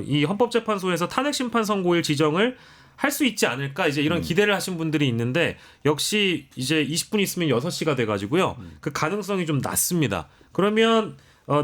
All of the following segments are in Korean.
이 헌법재판소에서 탄핵심판 선고일 지정을 할 수 있지 않을까 이제 이런 기대를 하신 분들이 있는데 역시 이제 20분 있으면 6시가 돼가지고요. 그 가능성이 좀 낮습니다. 그러면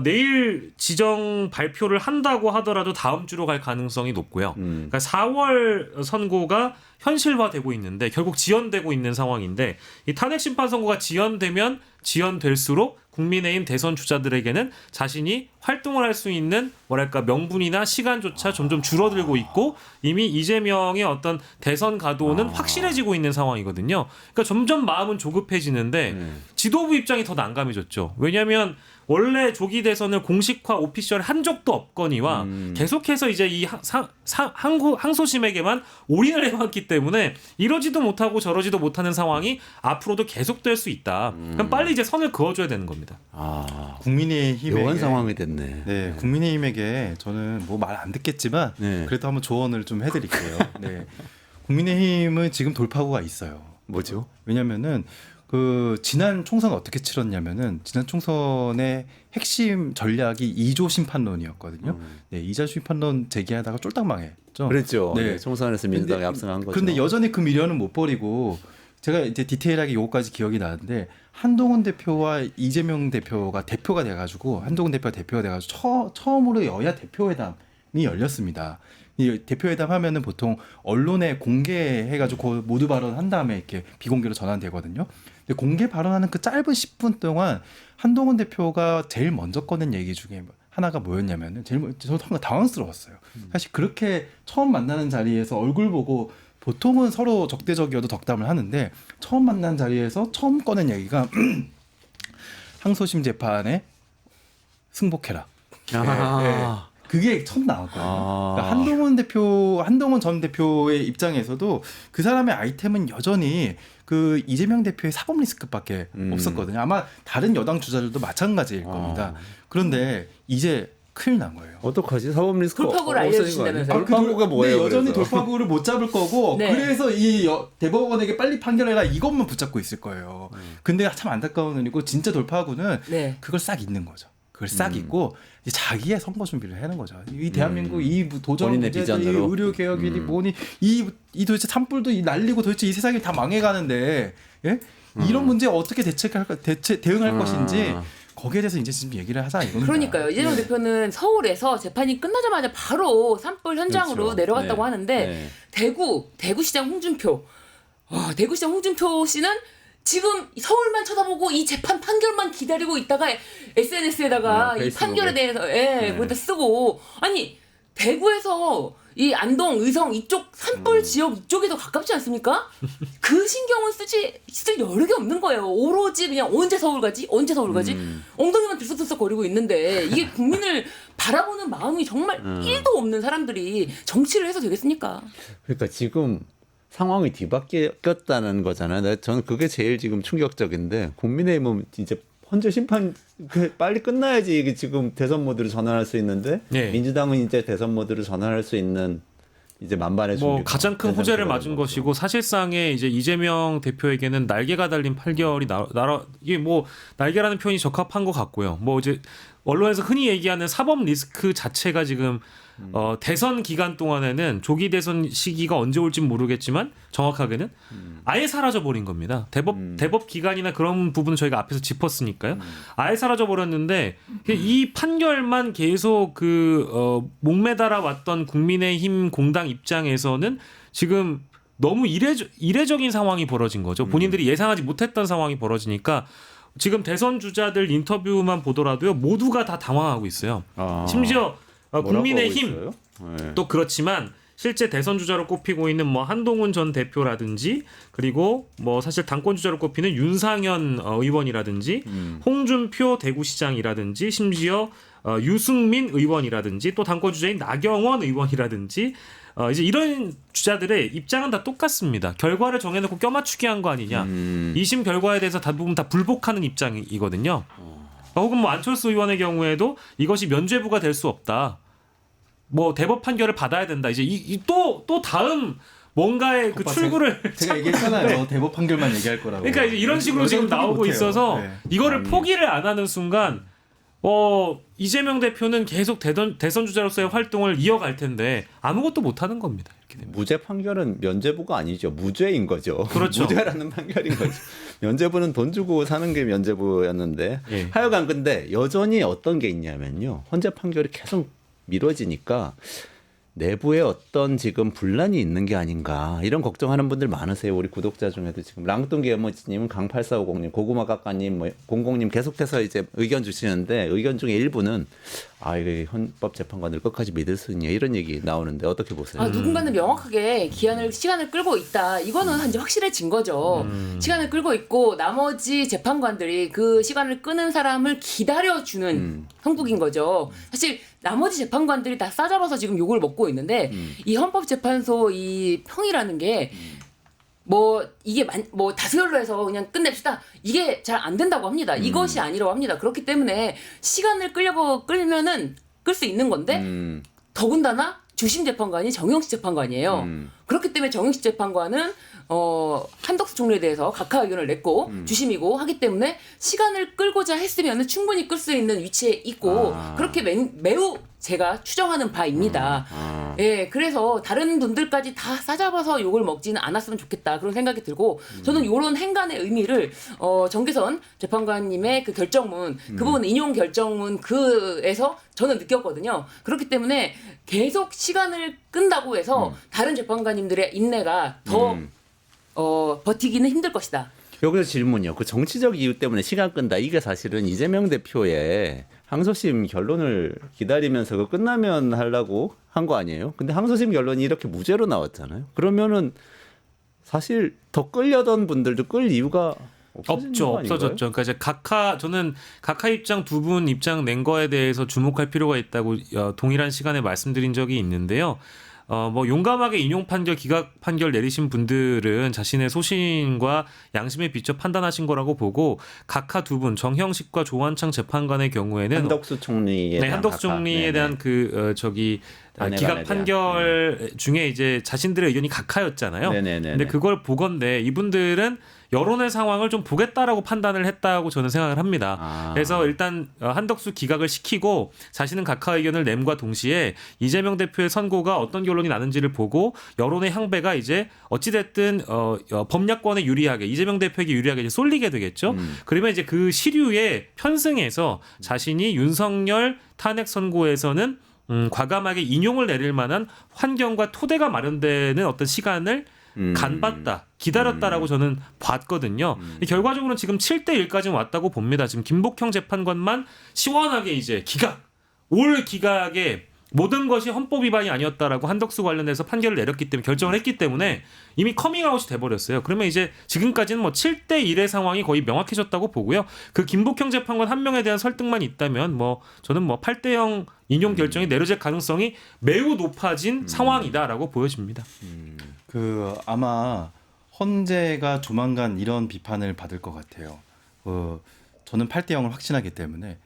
내일 지정 발표를 한다고 하더라도 다음 주로 갈 가능성이 높고요. 그러니까 4월 선고가 현실화되고 있는데 결국 지연되고 있는 상황인데 이 탄핵심판 선고가 지연되면 지연될수록 국민의힘 대선 주자들에게는 자신이 활동을 할 수 있는 뭐랄까 명분이나 시간조차 점점 줄어들고 있고 이미 이재명의 어떤 대선 가도는 확실해지고 있는 상황이거든요. 그러니까 점점 마음은 조급해지는데 지도부 입장이 더 난감해졌죠. 왜냐하면 원래 조기 대선을 공식화 오피셜 한 적도 없거니와 계속해서 이제 이 항소심에게만 올인을 해왔기 때문에 이러지도 못하고 저러지도 못하는 상황이 앞으로도 계속될 수 있다. 그럼 빨리 이제 선을 그어줘야 되는 겁니다. 국민의힘에게 묘한 상황이 됐네. 네, 국민의힘에게 저는 뭐 말 안 듣겠지만 그래도 한번 조언을 좀 해드릴게요. 네, 국민의힘은 지금 돌파구가 있어요. 뭐죠? 왜냐면은 그 지난 총선 어떻게 치렀냐면은 지난 총선의 핵심 전략이 2조 심판론이었거든요. 네, 2조 심판론 제기하다가 쫄딱 망했죠. 그랬죠. 네. 네, 총선에서 민주당이 압승한 거죠. 그런데 여전히 그 미련은 못 버리고 제가 이제 디테일하게 요거까지 기억이 나는데 한동훈 대표와 이재명 대표가 돼가지고 한동훈 대표가 대표가 돼가지고 처음으로 여야 대표회담이 열렸습니다. 이 대표회담 하면은 보통 언론에 공개해가지고 모두 발언한 다음에 이렇게 비공개로 전환되거든요. 근데 공개 발언하는 그 짧은 10분 동안 한동훈 대표가 제일 먼저 꺼낸 얘기 중에 하나가 뭐였냐면은 저도 항상 당황스러웠어요. 사실 그렇게 처음 만나는 자리에서 얼굴 보고 보통은 서로 적대적이어도 덕담을 하는데 처음 만난 자리에서 처음 꺼낸 얘기가 항소심 재판에 승복해라. 네. 그게 처음 나왔거든요. 그러니까 한동훈 전 대표의 입장에서도 그 사람의 아이템은 여전히 그 이재명 대표의 사법 리스크밖에 없었거든요. 아마 다른 여당 주자들도 마찬가지일 겁니다. 그런데 이제 큰일 난 거예요. 어떡하지? 사법 리스크 돌파구를 알려주신다면서요? 돌파구가 뭐예요? 네, 여전히 그래서? 돌파구를 못 잡을 거고 네. 그래서 이 대법원에게 빨리 판결해라 이것만 붙잡고 있을 거예요. 근데 참 안타까운 일이고 진짜 돌파구는 네. 그걸 싹 잊는 거죠. 그걸 싹 잊고 이제 자기의 선거 준비를 하는 거죠. 이 대한민국 이 도전 본인의 문제들이 비전으로. 의료 개혁이니 뭐니 이 도대체 산불도 날리고 도대체 이 세상이 다 망해가는데 예? 이런 문제에 어떻게 대응할 것인지 거기에 대해서 이제 지금 얘기를 하자 이겁니다. 그러니까요. 이재명 대표는 서울에서 재판이 끝나자마자 바로 산불 현장으로 그렇죠. 내려갔다고 네. 하는데 네. 대구시장 홍준표 대구시장 홍준표 씨는 지금 서울만 쳐다보고 이 재판 판결만 기다리고 있다가 SNS에다가 이 페이스북에. 판결에 대해서 거기다 쓰고 아니 대구에서 이 안동, 의성 이쪽 산불 지역 이쪽이 더 가깝지 않습니까? 그 신경은 쓸 여력이 없는 거예요. 오로지 그냥 언제 서울 가지? 엉덩이만 들썩들썩 거리고 있는데 이게 국민을 바라보는 마음이 정말 1도 없는 사람들이 정치를 해서 되겠습니까? 그러니까 지금 상황이 뒤바뀌었다는 거잖아요. 저는 그게 제일 지금 충격적인데 국민의힘은 이제 헌재 심판 빨리 끝나야지 이게 지금 대선 모드로 전환할 수 있는데 네. 민주당은 이제 대선 모드로 전환할 수 있는 이제 만반의 준비. 뭐 가장 큰 호재를 맞은 것이고 사실상의 이제 이재명 대표에게는 날개가 달린 판결이 이게 뭐 날개라는 표현이 적합한 것 같고요. 뭐 이제 언론에서 흔히 얘기하는 사법 리스크 자체가 지금 대선 기간 동안에는 조기 대선 시기가 언제 올지 모르겠지만 정확하게는 아예 사라져 버린 겁니다. 대법 기간이나 그런 부분은 저희가 앞에서 짚었으니까요. 아예 사라져 버렸는데 이 판결만 계속 목매달아 왔던 국민의힘 공당 입장에서는 지금 너무 이례적인 상황이 벌어진 거죠. 본인들이 예상하지 못했던 상황이 벌어지니까 지금 대선 주자들 인터뷰만 보더라도요 모두가 다 당황하고 있어요. 심지어 국민의힘 네. 또 그렇지만 실제 대선 주자로 꼽히고 있는 뭐 한동훈 전 대표라든지 그리고 뭐 사실 당권 주자로 꼽히는 윤상현 의원이라든지 홍준표 대구시장이라든지 심지어 유승민 의원이라든지 또 당권 주자인 나경원 의원이라든지 이제 이런 주자들의 입장은 다 똑같습니다. 결과를 정해놓고 껴맞추기 한 거 아니냐. 2심 결과에 대해서 대부분 다 불복하는 입장이거든요. 혹은 뭐 안철수 의원의 경우에도 이것이 면죄부가 될 수 없다. 뭐 대법 판결을 받아야 된다. 이제 또 다음 뭔가의 그 출구를 제가 얘기했잖아요. 대법 판결만 얘기할 거라고. 그러니까 이제 이런 식으로 지금 나오고 있어서 이거를 포기를 안 하는 순간 이재명 대표는 계속 대선 주자로서의 활동을 이어갈 텐데 아무것도 못 하는 겁니다. 이렇게 되면. 무죄 판결은 면죄부가 아니죠. 무죄인 거죠. 그렇죠. 무죄라는 판결인 거죠. 면죄부는 돈 주고 사는 게 면죄부였는데 예. 하여간 근데 여전히 어떤 게 있냐면요. 헌재 판결이 계속 미뤄지니까 내부에 어떤 지금 분란이 있는 게 아닌가 이런 걱정하는 분들 많으세요. 우리 구독자 중에도 지금 랑뚱기 어머니님, 강8450님, 고구마 깎아님, 뭐 공공님 계속해서 이제 의견 주시는데 의견 중에 일부는 이게 헌법재판관을 끝까지 믿을 수 있냐 이런 얘기 나오는데 어떻게 보세요? 누군가는 명확하게 시간을 끌고 있다. 이거는 이제 확실해진 거죠. 시간을 끌고 있고 나머지 재판관들이 그 시간을 끄는 사람을 기다려주는 형국인 거죠. 사실 나머지 재판관들이 다 싸잡아서 지금 욕을 먹고 있는데 이 헌법재판소 이 평이라는 게 이게 다수결로 해서 그냥 끝냅시다. 이게 잘 안 된다고 합니다. 이것이 아니라고 합니다. 그렇기 때문에 시간을 끌면은 끌 수 있는 건데 더군다나 주심 재판관이 정영식 재판관이에요. 그렇기 때문에 정영식 재판관은 한덕수 총리에 대해서 각하 의견을 냈고 주심이고 하기 때문에 시간을 끌고자 했으면 충분히 끌 수 있는 위치에 있고 그렇게 매우 제가 추정하는 바입니다. 예, 그래서 다른 분들까지 다 싸잡아서 욕을 먹지는 않았으면 좋겠다 그런 생각이 들고 저는 이런 행간의 의미를 정계선 재판관님의 그 결정문 그 부분 인용 결정문 그에서 저는 느꼈거든요. 그렇기 때문에 계속 시간을 끈다고 해서 다른 재판관님들의 인내가 더 버티기는 힘들 것이다. 여기서 질문이요. 그 정치적 이유 때문에 시간 끈다. 이게 사실은 이재명 대표의 항소심 결론을 기다리면서 그 끝나면 하려고 한 거 아니에요? 근데 항소심 결론이 이렇게 무죄로 나왔잖아요. 그러면은 사실 더 끌려던 분들도 끌 이유가 없어졌죠. 그러니까 이제 저는 각하 입장 두 분 입장 낸 거에 대해서 주목할 필요가 있다고 동일한 시간에 말씀드린 적이 있는데요. 용감하게 인용 판결, 기각 판결 내리신 분들은 자신의 소신과 양심에 비춰 판단하신 거라고 보고 각하 두 분, 정형식과 조한창 재판관의 경우에는 한덕수 총리에 대한 한덕수 총리에 대한 기각 판결 중에 이제 자신들의 의견이 각하였잖아요. 근데 그걸 보건대 이분들은 여론의 상황을 좀 보겠다라고 판단을 했다고 저는 생각을 합니다. 그래서 일단 한덕수 기각을 시키고 자신은 각하 의견을 냄과 동시에 이재명 대표의 선고가 어떤 결론이 나는지를 보고 여론의 향배가 이제 어찌됐든 법야권에 유리하게 이재명 대표에게 유리하게 이제 쏠리게 되겠죠. 그러면 이제 그 시류에 편승해서 자신이 윤석열 탄핵 선고에서는 과감하게 인용을 내릴 만한 환경과 토대가 마련되는 어떤 시간을 간봤다, 기다렸다라고 저는 봤거든요. 결과적으로는 지금 7대1까지 왔다고 봅니다. 지금 김복형 재판관만 시원하게 이제 올 기각에 모든 것이 헌법 위반이 아니었다라고 한덕수 관련해서 판결을 내렸기 때문에 결정을 했기 때문에 이미 커밍아웃이 돼버렸어요. 그러면 이제 지금까지는 7대1의 상황이 거의 명확해졌다고 보고요. 그 김복형 재판관 한 명에 대한 설득만 있다면 저는 8대0 인용 결정이 내려질 가능성이 매우 높아진 상황이다라고 보여집니다. 아마 헌재가 조만간 이런 비판을 받을 것 같아요. 저는 8대0을 확신하기 때문에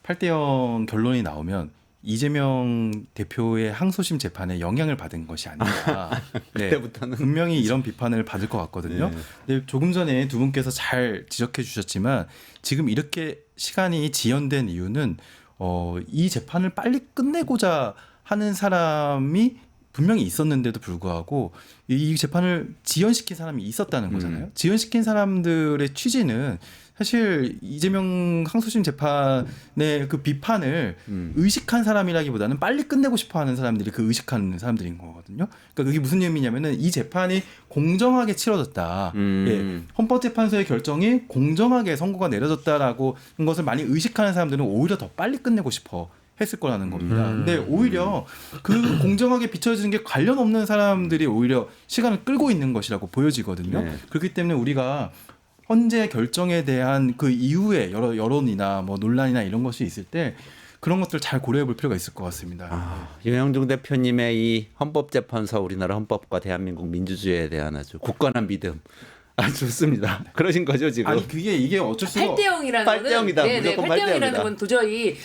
8대0 결론이 나오면 이재명 대표의 항소심 재판에 영향을 받은 것이 아닌가. 그때부터는 분명히 이런 비판을 받을 것 같거든요. 근데 조금 전에 두 분께서 잘 지적해 주셨지만 지금 이렇게 시간이 지연된 이유는 이 재판을 빨리 끝내고자 하는 사람이 분명히 있었는데도 불구하고 이 재판을 지연시킨 사람이 있었다는 거잖아요. 지연시킨 사람들의 취지는 사실 이재명 항소심 재판의 그 비판을 의식한 사람이라기보다는 빨리 끝내고 싶어하는 사람들이 그 의식하는 사람들인 거거든요. 그러니까 그게 무슨 의미냐면은 이 재판이 공정하게 치러졌다. 헌법재판소의 결정이 공정하게 선고가 내려졌다라고 한 것을 많이 의식하는 사람들은 오히려 더 빨리 끝내고 싶어 했을 거라는 겁니다. 근데 오히려 그 공정하게 비춰지는 게 관련 없는 사람들이 오히려 시간을 끌고 있는 것이라고 보여지거든요. 그렇기 때문에 우리가 헌재 결정에 대한 그 이후에 여론이나 논란이나 이런 것이 있을 때 그런 것들을 잘 고려해 볼 필요가 있을 것 같습니다. 윤영중 대표님의 이 헌법재판소 우리나라 헌법과 대한민국 민주주의에 대한 아주 굳건한 믿음. 좋습니다. 그러신 거죠 지금? 아니 이게 어쩔 수가 8대0이라는 8대0이다. 무조건 8대0이라는 건 도저히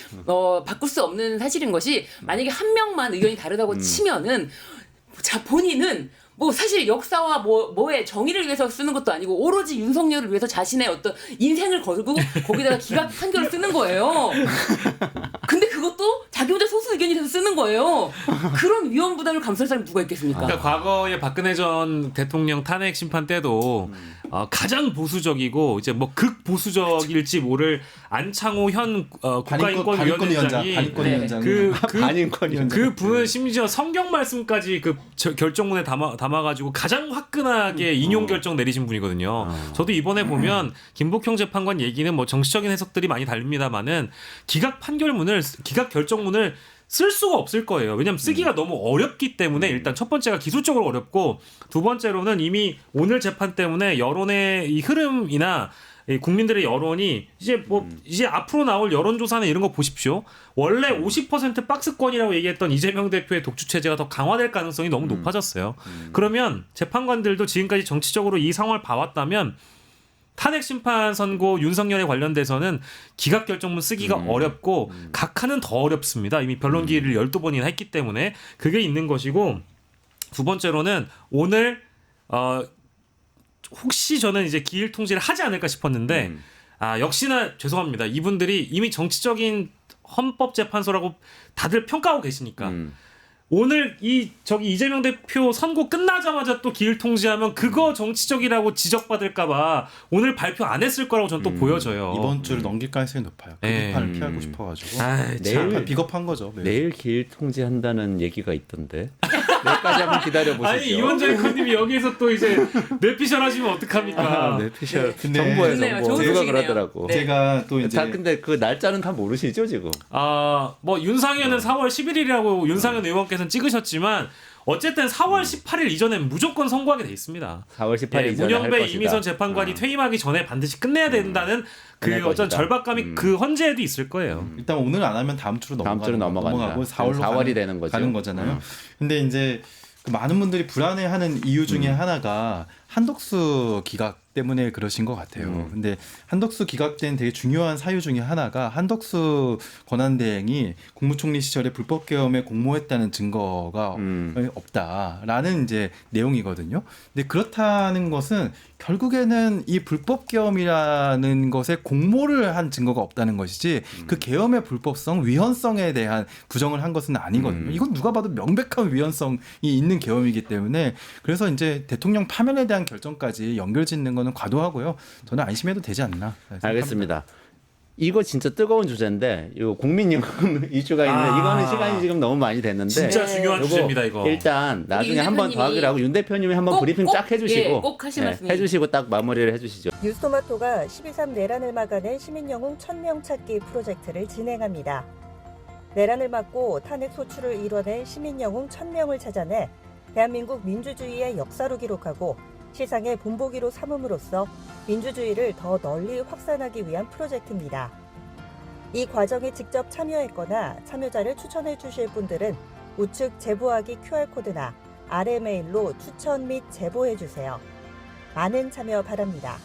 바꿀 수 없는 사실인 것이 만약에 한 명만 의견이 다르다고 치면은 본인은 뭐 사실 역사와 뭐의 정의를 위해서 쓰는 것도 아니고 오로지 윤석열을 위해서 자신의 어떤 인생을 걸고 거기다가 기각 판결을 쓰는 거예요. 근데 그것도 자기 혼자 소수 의견이 돼서 쓰는 거예요. 그런 위험 부담을 감수할 사람이 누가 있겠습니까? 그러니까 과거에 박근혜 전 대통령 탄핵 심판 때도 가장 보수적이고 이제 뭐 극보수적일지 모를 안창호 현 국가인권위원장이 반인권위원장 반인권위원장. 그 분은 심지어 성경 말씀까지 그 결정문에 담아가지고 가장 화끈하게 인용 결정 내리신 분이거든요. 저도 이번에 보면 김복형 재판관 얘기는 뭐 정치적인 해석들이 많이 다릅니다만은 기각 결정문을 쓸 수가 없을 거예요. 왜냐하면 쓰기가 너무 어렵기 때문에 일단 첫 번째가 기술적으로 어렵고 두 번째로는 이미 오늘 재판 때문에 여론의 이 흐름이나 이 국민들의 여론이 이제 앞으로 나올 여론조사나 이런 거 보십시오. 원래 50% 박스권이라고 얘기했던 이재명 대표의 독주 체제가 더 강화될 가능성이 너무 높아졌어요. 그러면 재판관들도 지금까지 정치적으로 이 상황을 봐왔다면 탄핵 심판 선고 윤석열에 관련돼서는 기각 결정문 쓰기가 어렵고 각하는 더 어렵습니다. 이미 변론 기일을 12번이나 했기 때문에 그게 있는 것이고 두 번째로는 오늘 혹시 저는 이제 기일 통지를 하지 않을까 싶었는데 역시나 죄송합니다. 이분들이 이미 정치적인 헌법재판소라고 다들 평가하고 계시니까 오늘 이재명 대표 선고 끝나자마자 또 기일 통지하면 그거 정치적이라고 지적받을까봐 오늘 발표 안 했을 거라고 저는 또 보여져요. 이번 주를 넘길 가능성이 높아요. 그 네. 비판을 피하고 싶어가지고 내일 비겁한 거죠. 매우. 내일 기일 통지한다는 얘기가 있던데. 내일까지 한번 기다려 보시죠. 아니 이원재 의원님이 여기서 또 이제 뇌피셜 하시면 어떡합니까? 뇌피셜 근데 정보에 좋네요. 정보. 좋은 누가 소식이네요. 그러더라고. 네. 제가 또 이제 다 근데 그 날짜는 다 모르시죠 지금? 뭐 윤상현은 4월 11일이라고 윤상현 의원께서는 찍으셨지만 어쨌든 4월 18일 이전엔 무조건 선고하게 돼 있습니다. 4월 18일 예, 이전에 할 문영배 것이다. 이미선 재판관이 퇴임하기 전에 반드시 끝내야 된다는 그 끝낼 어떤 것이다. 절박감이 그 헌재에도 있을 거예요. 일단 오늘 안 하면 다음 주로 다음 주로 넘어가고 넘어간다. 4월로 4월이 되는 거죠. 가는 거잖아요. 근데 이제 그 많은 분들이 불안해하는 이유 중에 하나가 한덕수 기각 때문에 그러신 것 같아요. 근데 한덕수 기각된 되게 중요한 사유 중에 하나가 한덕수 권한대행이 국무총리 시절에 불법 계엄에 공모했다는 증거가 없다라는 이제 내용이거든요. 근데 그렇다는 것은 결국에는 이 불법 계엄이라는 것에 공모를 한 증거가 없다는 것이지 그 계엄의 불법성, 위헌성에 대한 부정을 한 것은 아니거든요. 이건 누가 봐도 명백한 위헌성이 있는 계엄이기 때문에 그래서 이제 대통령 파면에 대한 결정까지 연결짓는 거는 과도하고요. 저는 안심해도 되지 않나. 생각합니다. 알겠습니다. 이거 진짜 뜨거운 주제인데 이 국민연금 이슈가 있는데 이거는 시간이 지금 너무 많이 됐는데 진짜 중요한 요거 주제입니다 이거. 일단 나중에 윤 한 번 더 대표님이 하기로 하고 윤 대표님이 한번 꼭, 브리핑 꼭, 쫙 해주시고 예, 꼭 하실 말씀이. 해주시고 딱 마무리를 해주시죠. 뉴스토마토가 12.3 내란을 막아낸 시민영웅 1000명 찾기 프로젝트를 진행합니다. 내란을 막고 탄핵 소추를 이뤄낸 시민영웅 1000명을 찾아내 대한민국 민주주의의 역사로 기록하고 시상의 본보기로 삼음으로써 민주주의를 더 널리 확산하기 위한 프로젝트입니다. 이 과정에 직접 참여했거나 참여자를 추천해 주실 분들은 우측 제보하기 QR코드나 아래 메일로 추천 및 제보해 주세요. 많은 참여 바랍니다.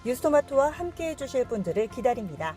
뉴스토마토와 함께해 주실 분들을 기다립니다.